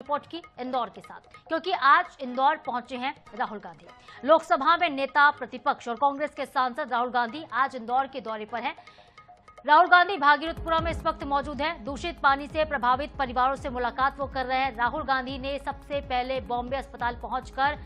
Report की इंदौर के साथ, क्योंकि आज इंदौर पहुंचे हैं राहुल गांधी। लोकसभा में नेता प्रतिपक्ष और कांग्रेस के सांसद राहुल गांधी आज इंदौर के दौरे पर हैं। राहुल गांधी भागीरथपुरा में इस वक्त मौजूद हैं। दूषित पानी से प्रभावित परिवारों से मुलाकात वो कर रहे हैं। राहुल गांधी ने सबसे पहले बॉम्बे अस्पताल पहुंचकर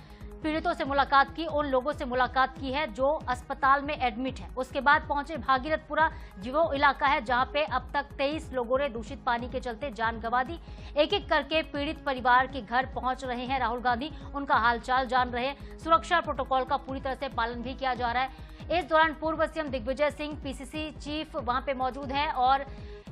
पीड़ितों से मुलाकात की, उन लोगों से मुलाकात की है जो अस्पताल में एडमिट है। उसके बाद पहुंचे भागीरथपुरा, वो इलाका है जहां पे अब तक 23 लोगों ने दूषित पानी के चलते जान गंवा दी। एक एक करके पीड़ित परिवार के घर पहुंच रहे हैं राहुल गांधी, उनका हालचाल जान रहे हैं। सुरक्षा प्रोटोकॉल का पूरी तरह से पालन भी किया जा रहा है। इस दौरान पूर्व CM Digvijaya Singh, PCC chief वहां पे मौजूद हैं और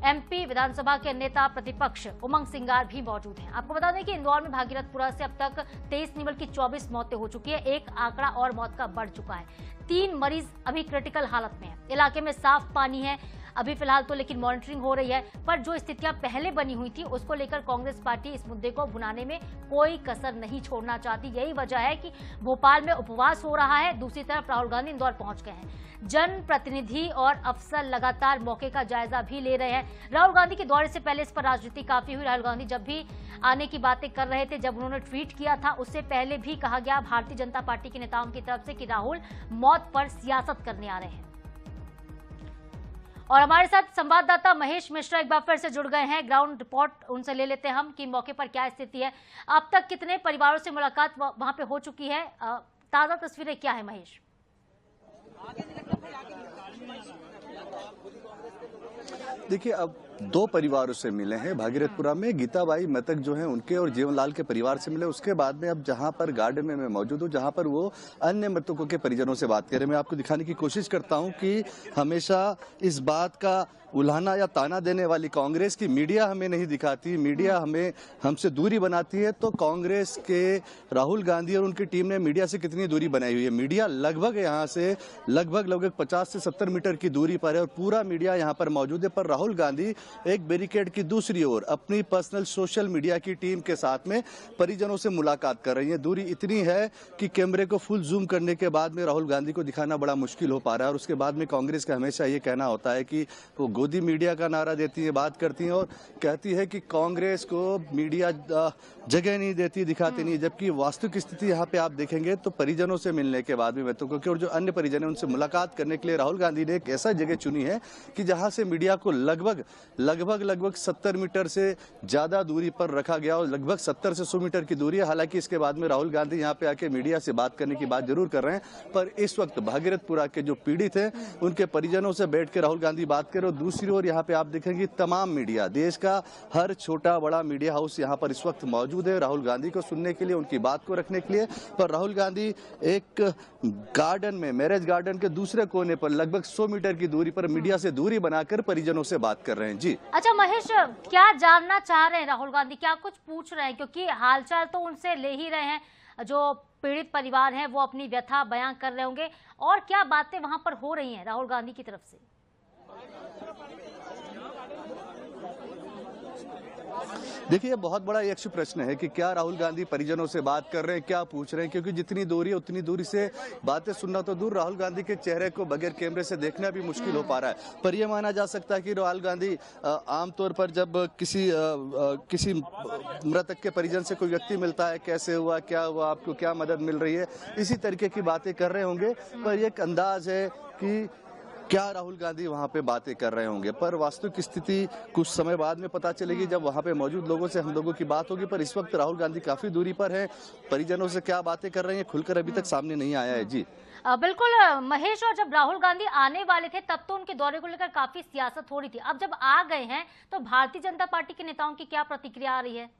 एमपी विधानसभा के नेता प्रतिपक्ष उमंग सिंगार भी मौजूद हैं। आपको बता दें कि इंदौर में भागीरथपुरा से अब तक 23 नहीं बल्कि 24 मौतें हो चुकी है। एक आंकड़ा और मौत का बढ़ चुका है। 3 मरीज अभी क्रिटिकल हालत में है। इलाके में साफ पानी है अभी फिलहाल तो, लेकिन मॉनिटरिंग हो रही है। पर जो स्थितियां पहले बनी हुई थी उसको लेकर कांग्रेस पार्टी इस मुद्दे को भुनाने में कोई कसर नहीं छोड़ना चाहती। यही वजह है कि भोपाल में उपवास हो रहा है। दूसरी तरफ राहुल गांधी इंदौर पहुंच गए हैं। जनप्रतिनिधि और अफसर लगातार मौके का जायजा भी ले रहे हैं। राहुल गांधी के दौरे से पहले इस पर राजनीति काफी हुई। राहुल गांधी जब भी आने की बातें कर रहे थे, जब उन्होंने ट्वीट किया था, उससे पहले भी कहा गया भारतीय जनता पार्टी के नेताओं की तरफ से कि राहुल मौत पर सियासत करने आ रहे हैं। और हमारे साथ संवाददाता महेश मिश्रा एक बार फिर से जुड़ गए हैं। ग्राउंड रिपोर्ट उनसे ले लेते हैं हम कि मौके पर क्या स्थिति है। अब तक कितने परिवारों से मुलाकात वहां पे हो चुकी है? ताजा तस्वीरें क्या है महेश? देखिए, अब 2 परिवारों से मिले हैं भागीरथपुरा में। गीताबाई मृतक जो हैं उनके और जीवनलाल के परिवार से मिले। उसके बाद में अब जहां पर गार्डन में मैं मौजूद हूं, जहां पर वो अन्य मृतकों के परिजनों से बात करें, मैं आपको दिखाने की कोशिश करता हूं कि हमेशा इस बात का उल्हाना या ताना देने वाली कांग्रेस की मीडिया हमें नहीं दिखाती, मीडिया हमसे दूरी बनाती है। तो कांग्रेस के राहुल गांधी और उनकी टीम ने मीडिया से कितनी दूरी बनाई हुई है? मीडिया लगभग यहाँ से लगभग 50 से 70 मीटर की दूरी पर है और पूरा मीडिया यहाँ पर मौजूद है। पर राहुल गांधी एक बैरिकेड की दूसरी ओर अपनी पर्सनल सोशल मीडिया की टीम के साथ में परिजनों से मुलाकात कर रही है। दूरी इतनी है कि कैमरे को फुल जूम करने के बाद में राहुल गांधी को दिखाना बड़ा मुश्किल हो पा रहा है। और उसके बाद में कांग्रेस का हमेशा ये कहना होता है कि वो गोदी मीडिया का नारा देती है, बात करती हैं और कहती है कि कांग्रेस को मीडिया जगह नहीं देती, दिखाती नहीं। जबकि वास्तविक स्थिति यहाँ पे आप देखेंगे तो परिजनों से मिलने के बाद भी मृतकों के और जो अन्य परिजन है उनसे मुलाकात करने के लिए राहुल गांधी ने एक ऐसा जगह चुनी है कि जहां से मीडिया को लगभग 70 मीटर से ज्यादा दूरी पर रखा गया और लगभग 70 से 100 मीटर की दूरी है। हालांकि इसके बाद में राहुल गांधी यहाँ पे आके मीडिया से बात करने की बात जरूर कर रहे हैं, पर इस वक्त भागीरथपुरा के जो पीड़ित हैं उनके परिजनों से बैठ के राहुल गांधी बात करें। और दूसरी ओर यहाँ पे आप देखेंगे तमाम मीडिया, देश का हर छोटा बड़ा मीडिया हाउस यहाँ पर इस वक्त मौजूद है राहुल गांधी को सुनने के लिए, उनकी बात को रखने के लिए। पर राहुल गांधी एक गार्डन में, मैरिज गार्डन के दूसरे कोने पर लगभग 100 मीटर की दूरी पर मीडिया से दूरी बनाकर परिजनों से बात कर रहे हैं। जी अच्छा महेश, क्या जानना चाह रहे हैं राहुल गांधी? क्या कुछ पूछ रहे हैं? क्योंकि हालचाल तो उनसे ले ही रहे हैं, जो पीड़ित परिवार हैं वो अपनी व्यथा बयां कर रहे होंगे। और क्या बातें वहां पर हो रही हैं राहुल गांधी की तरफ से? देखिए, बहुत बड़ा यक्ष प्रश्न है कि क्या राहुल गांधी परिजनों से बात कर रहे हैं, क्या पूछ रहे हैं? क्योंकि जितनी दूरी है उतनी दूरी से बातें सुनना तो दूर, राहुल गांधी के चेहरे को बगैर कैमरे से देखना भी मुश्किल हो पा रहा है। पर यह माना जा सकता है कि राहुल गांधी आमतौर पर जब किसी मृतक के परिजन से कोई व्यक्ति मिलता है, कैसे हुआ, क्या हुआ, आपको क्या मदद मिल रही है, इसी तरीके की बातें कर रहे होंगे। पर एक अंदाज है कि क्या राहुल गांधी वहां पे बातें कर रहे होंगे। पर वास्तविक स्थिति कुछ समय बाद में पता चलेगी जब वहां पे मौजूद लोगों से हम लोगों की बात होगी। पर इस वक्त राहुल गांधी काफी दूरी पर है, परिजनों से क्या बातें कर रहे हैं खुलकर अभी तक सामने नहीं आया है। जी बिल्कुल महेश, और जब राहुल गांधी आने वाले थे तब तो उनके दौरे को लेकर काफी सियासत हो रही थी। अब जब आ गए हैं तो भारतीय जनता पार्टी के नेताओं की क्या प्रतिक्रिया आ रही है?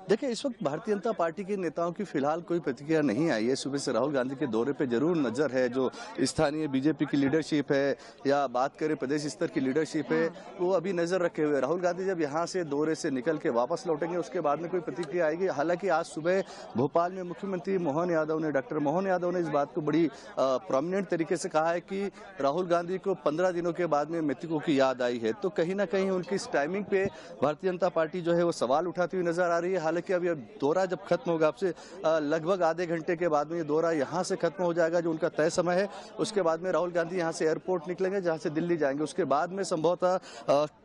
देखिए, इस वक्त भारतीय जनता पार्टी के नेताओं की फिलहाल कोई प्रतिक्रिया नहीं आई है। सुबह से राहुल गांधी के दौरे पे जरूर नजर है। जो स्थानीय बीजेपी की लीडरशिप है या बात करें प्रदेश स्तर की लीडरशिप है, वो अभी नजर रखे हुए। राहुल गांधी जब यहाँ से दौरे से निकल के वापस लौटेंगे उसके बाद में कोई प्रतिक्रिया आएगी। हालांकि आज सुबह भोपाल में मुख्यमंत्री डॉक्टर मोहन यादव ने इस बात को बड़ी प्रोमिनेंट तरीके से कहा है कि राहुल गांधी को 15 दिनों के बाद में मृतकों की याद आई है, तो कहीं ना कहीं उनकी इस टाइमिंग पे भारतीय जनता पार्टी जो है वो सवाल उठाती हुई नजर आ रही है। हालांकि अब ये दौरा जब खत्म होगा, आपसे लगभग आधे घंटे के बाद में ये दौरा यहाँ से खत्म हो जाएगा, जो उनका तय समय है। उसके बाद में राहुल गांधी यहाँ से एयरपोर्ट निकलेंगे, जहाँ से दिल्ली जाएंगे। उसके बाद में संभवतः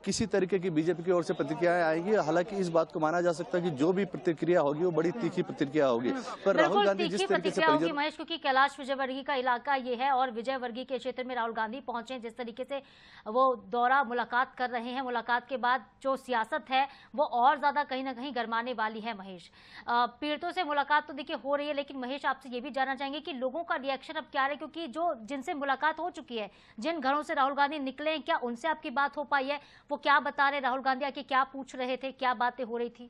किसी तरीके की बीजेपी की ओर से प्रतिक्रियाएं आएंगी। हालांकि इस बात को माना जा सकता है कि जो भी प्रतिक्रिया होगी वो बड़ी तीखी प्रतिक्रिया होगी। पर राहुल गांधी जिस तरीके से महेश, क्योंकि कैलाश विजयवर्गीय का इलाका ये है और विजयवर्गीय के क्षेत्र में राहुल गांधी पहुंचे, जिस तरीके से वो दौरा मुलाकात कर रहे हैं, मुलाकात के बाद जो सियासत है वो और ज्यादा कहीं ना कहीं गरमाने वाली है। महेश, पीड़ितों से मुलाकात तो देखिए हो रही है, लेकिन महेश आपसे ये भी जानना चाहेंगे कि लोगों का रिएक्शन अब क्या है, क्योंकि जो जिनसे मुलाकात हो चुकी है, जिन घरों से राहुल गांधी निकले हैं, क्या उनसे आपकी बात हो पाई है? वो क्या बता रहे, राहुल गांधी आके क्या पूछ रहे थे, क्या बातें हो रही थी?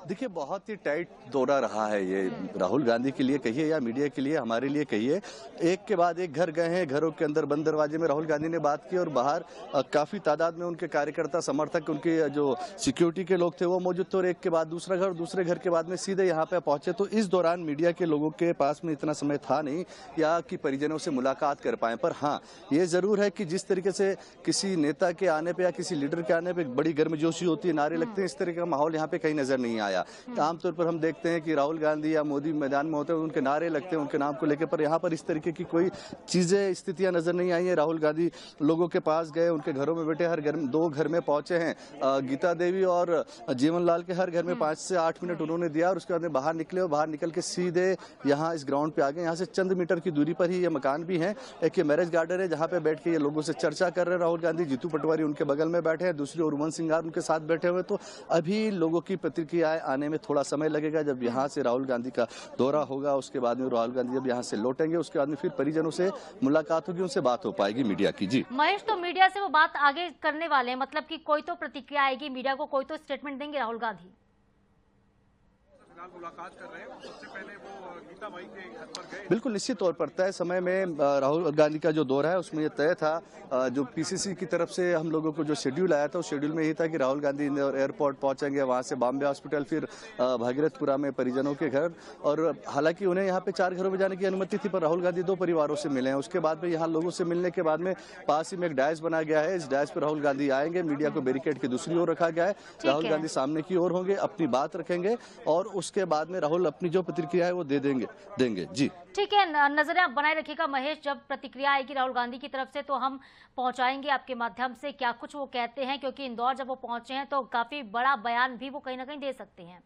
देखिए, बहुत ही टाइट दौरा रहा है ये, राहुल गांधी के लिए कहिए या मीडिया के लिए, हमारे लिए कहिए। एक के बाद एक घर गए हैं, घरों के अंदर बंद दरवाजे में राहुल गांधी ने बात की और बाहर काफी तादाद में उनके कार्यकर्ता, समर्थक, उनके जो सिक्योरिटी के लोग थे वो मौजूद थे। और एक के बाद दूसरा घर, दूसरे घर के बाद में सीधे यहाँ पे पहुंचे। तो इस दौरान मीडिया के लोगों के पास में इतना समय था नहीं या कि परिजनों से मुलाकात कर पाए। पर हाँ, ये जरूर है कि जिस तरीके से किसी नेता के आने पर या किसी लीडर के आने पर बड़ी गर्मजोशी होती है, नारे लगते हैं, इस तरह का माहौल यहाँ पे कहीं नजर नहीं आया। आमतौर पर हम देखते हैं कि राहुल गांधी या मोदी मैदान में होते हैं, उनके नारे लगते हैं उनके नाम को लेकर, पर यहाँ पर इस तरीके की कोई चीजें, स्थितियां नजर नहीं आई है। राहुल गांधी लोगों के पास गए, उनके घरों में बैठे, हर घर में 2 घर में पहुंचे हैं। गीता देवी और जीवनलाल के हर घर में 5 से 8 मिनट उन्होंने दिया और उसके बाद में बाहर निकले और बाहर निकल के सीधे यहाँ इस ग्राउंड पे आ गए। यहाँ से चंद मीटर की दूरी पर ही ये मकान भी है, एक ये मैरिज गार्डन है जहाँ पे बैठ के ये लोगों से चर्चा कर रहे हैं राहुल गांधी। जीतू पटवारी उनके बगल में बैठे हैं, दूसरी ओर उमन सिंगार उनके साथ बैठे हुए। तो अभी लोगों की प्रतिक्रियाएं आने में थोड़ा समय लगेगा। जब यहाँ से राहुल गांधी का दौरा होगा, उसके बाद में राहुल गांधी जब यहाँ से लौटेंगे, उसके बाद में फिर परिजनों से मुलाकात होगी, उनसे बात हो पाएगी मीडिया की। जी महेश, तो मीडिया से वो बात आगे करने वाले हैं, मतलब कि कोई तो प्रतिक्रिया आएगी मीडिया को, कोई तो स्टेटमेंट देंगे राहुल गांधी? मुलाकात कर रहे हैं, सबसे पहले वो गीता बाई के घर पर गए। बिल्कुल निश्चित तौर पर तय समय में राहुल गांधी का जो दौरा है उसमें ये तय था। जो पीसीसी की तरफ से हम लोगों को जो शेड्यूल आया था, उस शेड्यूल में यही था कि राहुल गांधी इंदौर एयरपोर्ट पहुंचेंगे, वहां से बॉम्बे हॉस्पिटल, फिर भागीरथपुरा में परिजनों के घर। और हालांकि उन्हें यहाँ पे 4 घरों में जाने की अनुमति थी, पर राहुल गांधी 2 परिवारों से मिले हैं। उसके बाद में यहाँ लोगों से मिलने के बाद में पास ही में एक डायस बनाया गया है, इस डायस पर राहुल गांधी आएंगे। मीडिया को बैरिकेड की दूसरी ओर रखा गया है, राहुल गांधी सामने की ओर होंगे, अपनी बात रखेंगे और उसके बाद में राहुल अपनी जो प्रतिक्रिया है वो देंगे। जी ठीक है, नजरें आप बनाए रखिएगा महेश, जब प्रतिक्रिया आएगी राहुल गांधी की तरफ से तो हम पहुंचाएंगे आपके माध्यम से क्या कुछ वो कहते हैं, क्योंकि इंदौर जब वो पहुंचे हैं तो काफी बड़ा बयान भी वो कहीं ना कहीं दे सकते हैं।